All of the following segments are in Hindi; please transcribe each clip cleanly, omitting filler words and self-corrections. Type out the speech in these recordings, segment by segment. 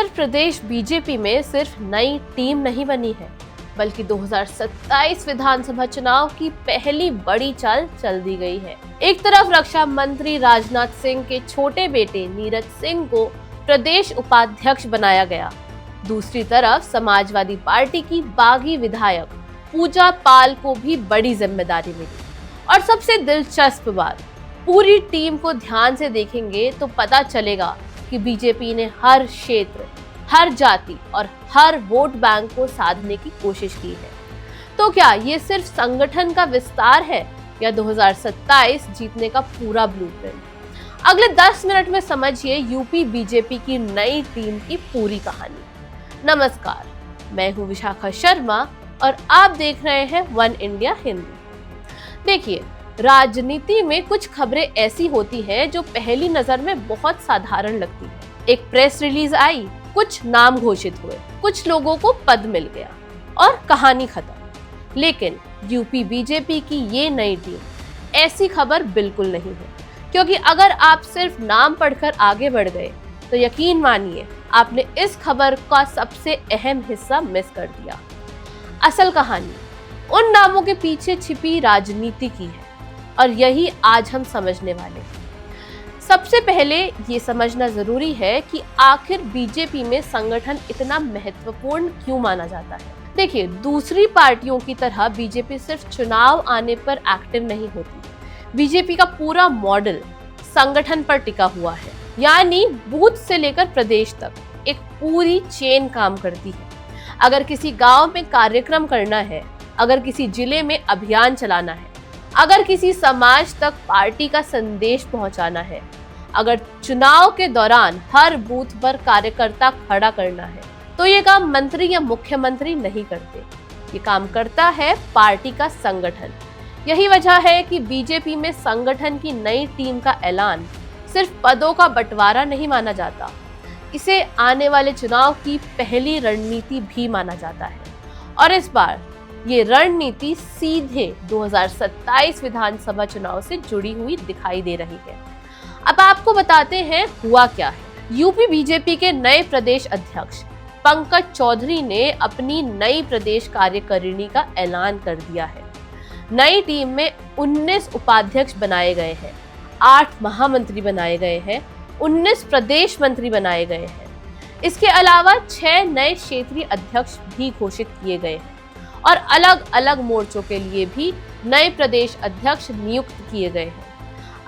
उत्तर प्रदेश बीजेपी में सिर्फ नई टीम नहीं बनी है, बल्कि 2027 विधानसभा चुनाव की पहली बड़ी चाल चल दी गई है। एक तरफ रक्षा मंत्री राजनाथ सिंह के छोटे बेटे नीरज सिंह को प्रदेश उपाध्यक्ष बनाया गया, दूसरी तरफ समाजवादी पार्टी की बागी विधायक पूजा पाल को भी बड़ी जिम्मेदारी मिली। और सबसे दिलचस्प बात, पूरी टीम को ध्यान से देखेंगे तो पता चलेगा कि बीजेपी ने हर क्षेत्र, हर जाति और हर वोट बैंक को साधने की कोशिश की है। तो क्या ये सिर्फ संगठन का विस्तार है या 2027 जीतने का पूरा ब्लूप्रिंट? अगले 10 मिनट में समझिए यूपी बीजेपी की नई टीम की पूरी कहानी। नमस्कार, मैं हूं विशाखा शर्मा और आप देख रहे हैं वन इंडिया हिंदी। देखिए, राजनीति में कुछ खबरें ऐसी होती हैं जो पहली नजर में बहुत साधारण लगती है। एक प्रेस रिलीज आई, कुछ नाम घोषित हुए, कुछ लोगों को पद मिल गया और कहानी खत्म। लेकिन यूपी बीजेपी की ये नई टीम ऐसी खबर बिल्कुल नहीं है, क्योंकि अगर आप सिर्फ नाम पढ़कर आगे बढ़ गए तो यकीन मानिए आपने इस खबर का सबसे अहम हिस्सा मिस कर दिया। असल कहानी उन नामों के पीछे छिपी राजनीति की है और यही आज हम समझने वाले हैं। सबसे पहले ये समझना जरूरी है कि आखिर बीजेपी में संगठन इतना महत्वपूर्ण क्यों माना जाता है। देखिए, दूसरी पार्टियों की तरह बीजेपी सिर्फ चुनाव आने पर एक्टिव नहीं होती। बीजेपी का पूरा मॉडल संगठन पर टिका हुआ है, यानी बूथ से लेकर प्रदेश तक एक पूरी चेन काम करती है। अगर किसी गांव में कार्यक्रम करना है, अगर किसी जिले में अभियान चलाना है, अगर किसी समाज तक पार्टी का संदेश पहुंचाना है, अगर चुनाव के दौरान हर बूथ पर कार्यकर्ता खड़ा करना है, तो ये काम मंत्री या मुख्यमंत्री नहीं करते। ये काम करता है पार्टी का संगठन। यही वजह है कि बीजेपी में संगठन की नई टीम का ऐलान सिर्फ पदों का बंटवारा नहीं माना जाता, इसे आने वाले चुनाव की पहली रणनीति भी माना जाता है। और इस बार ये रणनीति सीधे 2027 विधानसभा चुनाव से जुड़ी हुई दिखाई दे रही है। अब आपको बताते हैं हुआ क्या है। यूपी बीजेपी के नए प्रदेश अध्यक्ष पंकज चौधरी ने अपनी नई प्रदेश कार्यकारिणी का ऐलान कर दिया है। नई टीम में 19 उपाध्यक्ष बनाए गए हैं, 8 महामंत्री बनाए गए हैं, 19 प्रदेश मंत्री बनाए गए हैं। इसके अलावा 6 नए क्षेत्रीय अध्यक्ष भी घोषित किए गए हैं और अलग अलग मोर्चों के लिए भी नए प्रदेश अध्यक्ष नियुक्त किए गए हैं।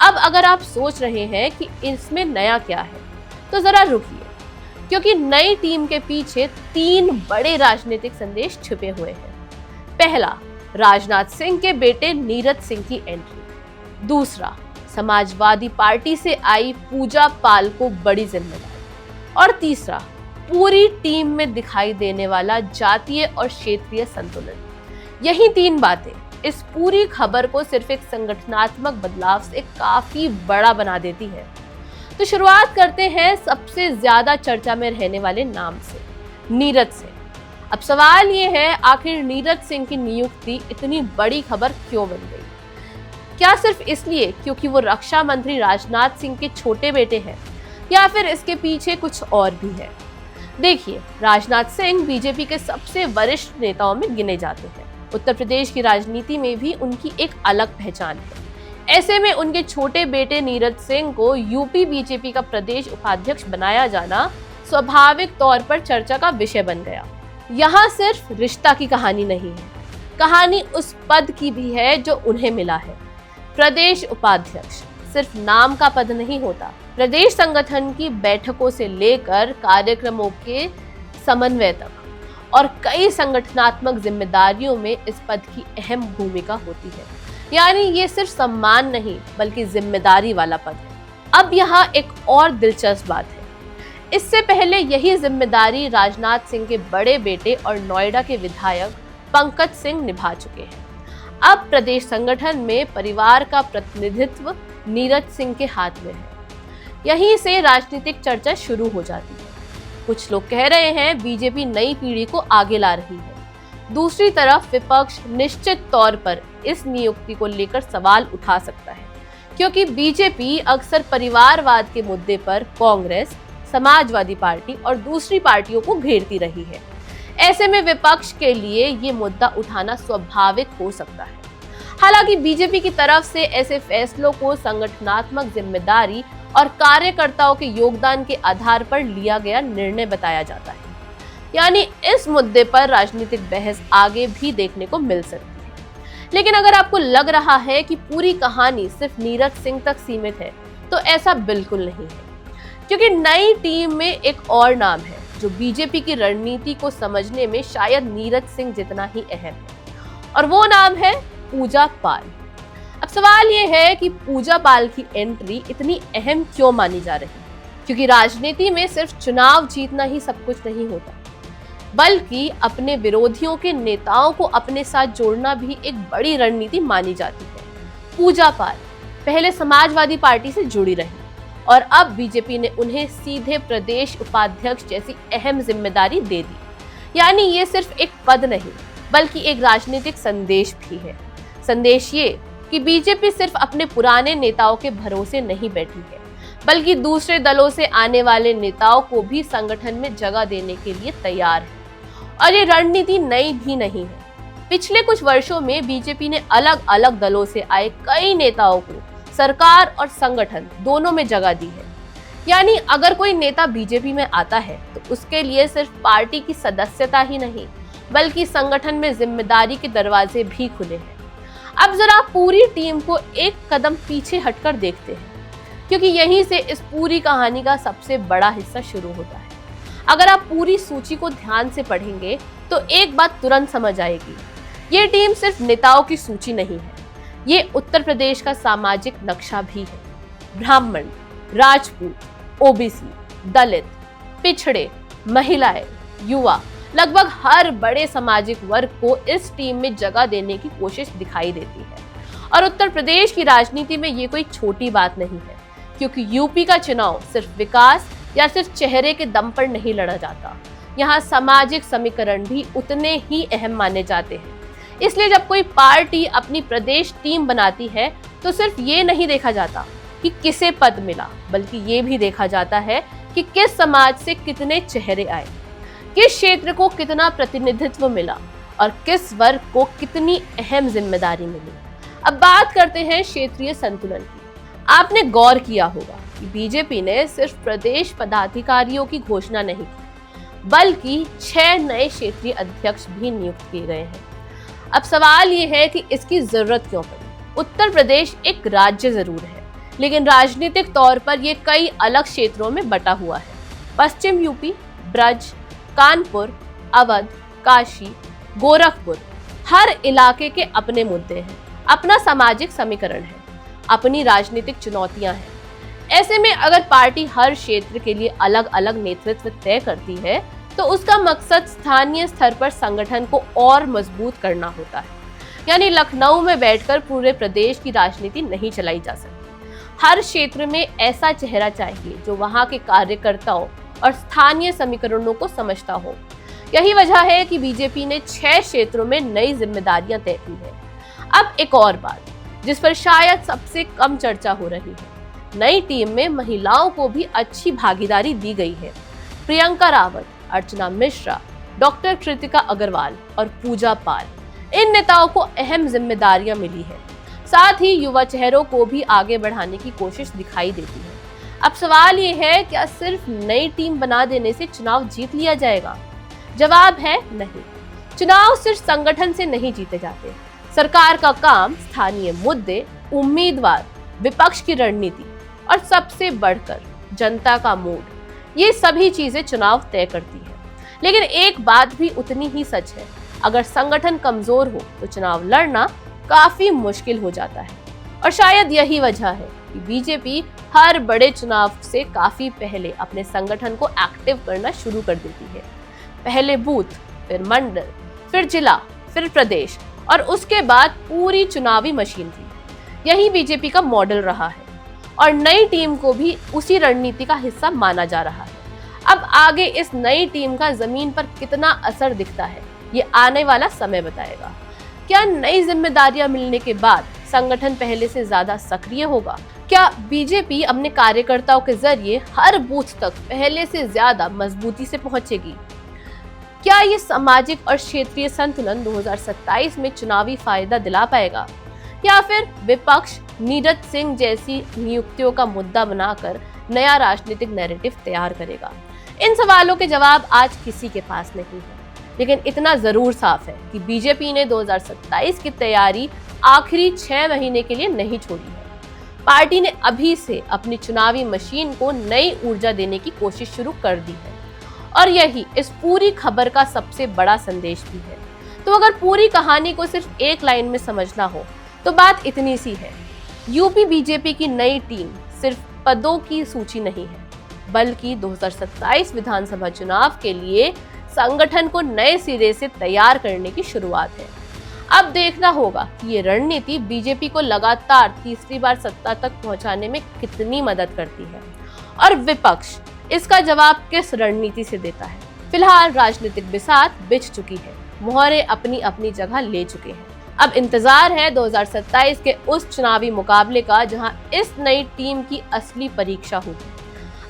अब अगर आप सोच रहे हैं कि इसमें नया क्या है, तो जरा रुकिए, क्योंकि नई टीम के पीछे 3 बड़े राजनीतिक संदेश छुपे हुए हैं। पहला, राजनाथ सिंह के बेटे नीरज सिंह की एंट्री। दूसरा, समाजवादी पार्टी से आई पूजा पाल को बड़ी जिम्मेदारी। और तीसरा, पूरी टीम में दिखाई देने वाला जातीय और क्षेत्रीय संतुलन। यही 3 बातें इस पूरी खबर को सिर्फ एक संगठनात्मक बदलाव से काफी बड़ा बना देती है। तो शुरुआत करते हैं सबसे ज्यादा चर्चा में रहने वाले नाम से, नीरज से। अब सवाल ये है, आखिर नीरज सिंह की नियुक्ति इतनी बड़ी खबर क्यों बन गई? क्या सिर्फ इसलिए क्योंकि वो रक्षा मंत्री राजनाथ सिंह के छोटे बेटे हैं, या फिर इसके पीछे कुछ और भी है? देखिए, राजनाथ सिंह बीजेपी के सबसे वरिष्ठ नेताओं में गिने जाते हैं। उत्तर प्रदेश की राजनीति में भी उनकी एक अलग पहचान है। ऐसे में उनके छोटे बेटे नीरज सिंह को यूपी बीजेपी का प्रदेश उपाध्यक्ष बनाया जाना स्वाभाविक तौर पर चर्चा का विषय बन गया। यहाँ सिर्फ रिश्ता की कहानी नहीं है, कहानी उस पद की भी है जो उन्हें मिला है। प्रदेश उपाध्यक्ष सिर्फ नाम का पद नहीं होता। प्रदेश संगठन की बैठकों से लेकर कार्यक्रमों के समन्वय तक और कई संगठनात्मक जिम्मेदारियों में इस पद की अहम भूमिका होती है। यानी ये सिर्फ सम्मान नहीं, बल्कि जिम्मेदारी वाला पद है। अब यहाँ एक और दिलचस्प बात है, इससे पहले यही जिम्मेदारी राजनाथ सिंह के बड़े बेटे और नोएडा के विधायक पंकज सिंह निभा चुके हैं। अब प्रदेश संगठन में परिवार का प्रतिनिधित्व नीरज सिंह के हाथ में है। यहीं से राजनीतिक चर्चा शुरू हो जाती है। कुछ लोग कह रहे हैं बीजेपी नई पीढ़ी को आगे ला रही है, दूसरी तरफ विपक्ष निश्चित तौर पर इस नियुक्ति को लेकर सवाल उठा सकता है, क्योंकि बीजेपी अक्सर परिवारवाद के मुद्दे पर कांग्रेस, समाजवादी पार्टी और दूसरी पार्टियों को घेरती रही है। ऐसे में विपक्ष के लिए ये मुद्दा उठाना स्वाभाविक हो सकता है। हालांकि बीजेपी की तरफ से ऐसे फैसलों को संगठनात्मक जिम्मेदारी और कार्यकर्ताओं के योगदान के आधार पर लिया गया निर्णय बताया जाता है। यानी इस मुद्दे पर राजनीतिक बहस आगे भी देखने को मिल सकती है। लेकिन अगर आपको लग रहा है कि पूरी कहानी सिर्फ नीरज सिंह तक सीमित है, तो ऐसा बिल्कुल नहीं है, क्योंकि नई टीम में एक और नाम है जो बीजेपी की रणनीति को समझने में शायद नीरज सिंह जितना ही अहम है, और वो नाम है पूजा पाल। अब सवाल ये है कि पूजा पाल की एंट्री इतनी अहम क्यों मानी जा रही है, क्योंकि राजनीति में सिर्फ चुनाव जीतना ही सब कुछ नहीं होता, बल्कि अपने विरोधियों के नेताओं को अपने साथ जोड़ना भी एक बड़ी रणनीति मानी जाती है। पूजा पाल पहले समाजवादी पार्टी से जुड़ी रही और अब बीजेपी ने उन्हें सीधे प्रदेश उपाध्यक्ष जैसी अहम जिम्मेदारी दे दी। यानी ये सिर्फ एक पद नहीं, बल्कि एक राजनीतिक संदेश भी है। संदेश ये कि बीजेपी सिर्फ अपने पुराने नेताओं के भरोसे नहीं बैठी है, बल्कि दूसरे दलों से आने वाले नेताओं को भी संगठन में जगह देने के लिए तैयार है। और ये रणनीति नई भी नहीं है। पिछले कुछ वर्षों में बीजेपी ने अलग अलग दलों से आए कई नेताओं को सरकार और संगठन दोनों में जगह दी है। यानी अगर कोई नेता बीजेपी में आता है तो उसके लिए सिर्फ पार्टी की सदस्यता ही नहीं, बल्कि संगठन में जिम्मेदारी के दरवाजे भी खुले हैं। अब जरा पूरी टीम को एक कदम पीछे हटकर देखते हैं, क्योंकि यहीं से इस पूरी कहानी का सबसे बड़ा हिस्सा शुरू होता है। अगर आप पूरी सूची को ध्यान से पढ़ेंगे तो एक बात तुरंत समझ आएगी, ये टीम सिर्फ नेताओं की सूची नहीं है, ये उत्तर प्रदेश का सामाजिक नक्शा भी है। ब्राह्मण, राजपूत, ओबीसी, दलित, पिछड़े, महिलाएं, युवा, लगभग हर बड़े सामाजिक वर्ग को इस टीम में जगह देने की कोशिश दिखाई देती है। और उत्तर प्रदेश की राजनीति में ये कोई छोटी बात नहीं है, क्योंकि यूपी का चुनाव सिर्फ विकास या सिर्फ चेहरे के दम पर नहीं लड़ा जाता। यहाँ सामाजिक समीकरण भी उतने ही अहम माने जाते हैं। इसलिए जब कोई पार्टी अपनी प्रदेश टीम बनाती है तो सिर्फ ये नहीं देखा जाता कि किसे पद मिला, बल्कि ये भी देखा जाता है कि किस समाज से कितने चेहरे आए, किस क्षेत्र को कितना प्रतिनिधित्व मिला और किस वर्ग को कितनी अहम जिम्मेदारी मिली। अब बात करते हैं क्षेत्रीय संतुलन की। आपने गौर किया होगा कि बीजेपी ने सिर्फ प्रदेश पदाधिकारियों की घोषणा नहीं की, बल्कि 6 नए क्षेत्रीय अध्यक्ष भी नियुक्त किए गए हैं। अब सवाल ये है कि इसकी जरूरत क्यों पड़ी। उत्तर प्रदेश एक राज्य जरूर है, लेकिन राजनीतिक तौर पर यह कई अलग क्षेत्रों में बटा हुआ है। पश्चिम यूपी, ब्रज, कानपुर, अवध, काशी, गोरखपुर, हर इलाके के अपने मुद्दे हैं, अपना सामाजिक समीकरण है, अपनी राजनीतिक चुनौतियां हैं। ऐसे में अगर पार्टी हर क्षेत्र के लिए अलग अलग नेतृत्व तय करती है तो उसका मकसद स्थानीय स्तर पर संगठन को और मजबूत करना होता है। यानी लखनऊ में बैठकर पूरे प्रदेश की राजनीति नहीं चलाई जा सकती। हर क्षेत्र में ऐसा चेहरा चाहिए जो वहां के कार्यकर्ताओं और स्थानीय समीकरणों को समझता हो। यही वजह है कि बीजेपी ने 6 क्षेत्रों में नई जिम्मेदारियां तय की है। अब एक और बात जिस पर शायद सबसे कम चर्चा हो रही है, नई टीम में महिलाओं को भी अच्छी भागीदारी दी गई है। प्रियंका रावत, अर्चना मिश्रा, डॉक्टर कृतिका अग्रवाल और पूजा पाल, इन नेताओं को अहम जिम्मेदारियां मिली है। साथ ही युवा चेहरों को भी आगे बढ़ाने की कोशिश दिखाई देती है। अब सवाल ये है, क्या सिर्फ नई टीम बना देने से चुनाव जीत लिया जाएगा? जवाब है नहीं। चुनाव सिर्फ संगठन से नहीं जीते जाते। सरकार का काम स्थानीय मुद्दे, उम्मीदवार, विपक्ष की रणनीति और सबसे बढ़कर जनता का मूड, ये सभी चीजें चुनाव तय करती है। लेकिन एक बात भी उतनी ही सच है, अगर संगठन कमजोर हो तो चुनाव लड़ना काफी मुश्किल हो जाता है। और शायद यही वजह है कि बीजेपी हर बड़े चुनाव से काफी पहले अपने संगठन को एक्टिव करना शुरू कर देती है। पहले बूथ, फिर मंडल, फिर जिला, फिर प्रदेश और उसके बाद पूरी चुनावी मशीन थी। यही बीजेपी का मॉडल रहा है और नई टीम को भी उसी रणनीति का हिस्सा माना जा रहा है। अब आगे इस नई टीम का जमीन पर कितना असर दिखता है, ये आने वाला समय बताएगा। क्या नई जिम्मेदारियां मिलने के बाद संगठन पहले से ज्यादा सक्रिय होगा? क्या बीजेपी अपने कार्यकर्ताओं के जरिए हर बूथ तक पहले से ज्यादा मजबूती से पहुंचेगी? क्या ये सामाजिक और क्षेत्रीय संतुलन 2027 में चुनावी फायदा दिला पाएगा, या फिर विपक्ष नीरज सिंह जैसी नियुक्तियों का मुद्दा बनाकर नया राजनीतिक नैरेटिव तैयार करेगा? इन सवालों के जवाब आज किसी के पास नहीं है, लेकिन इतना जरूर साफ है कि बीजेपी ने 2027 की तैयारी आखिरी 6 महीने के लिए नहीं छोड़ी है। पार्टी ने अभी से अपनी चुनावी मशीन को नई ऊर्जा देने की कोशिश शुरू कर दी है, और यही इस पूरी खबर का सबसे बड़ा संदेश भी है। तो अगर पूरी कहानी को सिर्फ एक लाइन में समझना हो तो बात इतनी सी है, यूपी बीजेपी की नई टीम सिर्फ पदों की सूची नहीं है, बल्कि 2027 विधानसभा चुनाव के लिए संगठन को नए सिरे से तैयार करने की शुरुआत है। अब देखना होगा कि ये रणनीति बीजेपी को लगातार तीसरी बार सत्ता तक पहुंचाने में कितनी मदद करती है, और विपक्ष इसका जवाब किस रणनीति से देता है। फिलहाल राजनीतिक बिसात बिछ चुकी है, मोहरे अपनी अपनी जगह ले चुके हैं। अब इंतजार है 2027 के उस चुनावी मुकाबले का, जहां इस नई टीम की असली परीक्षा होगी।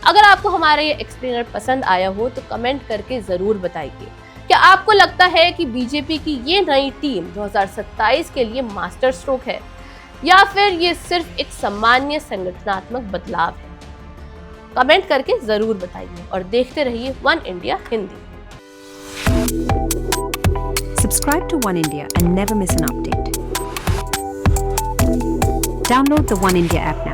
अगर आपको हमारा ये एक्सप्लेनर पसंद आया हो तो कमेंट करके जरूर बताइए। क्या आपको लगता है कि बीजेपी की ये नई टीम 2027 के लिए मास्टर स्ट्रोक है, या फिर ये सिर्फ एक सामान्य संगठनात्मक बदलाव है? कमेंट करके जरूर बताइए और देखते रहिए one India Hindi. Subscribe to One India and never miss an update. Download the One India app now.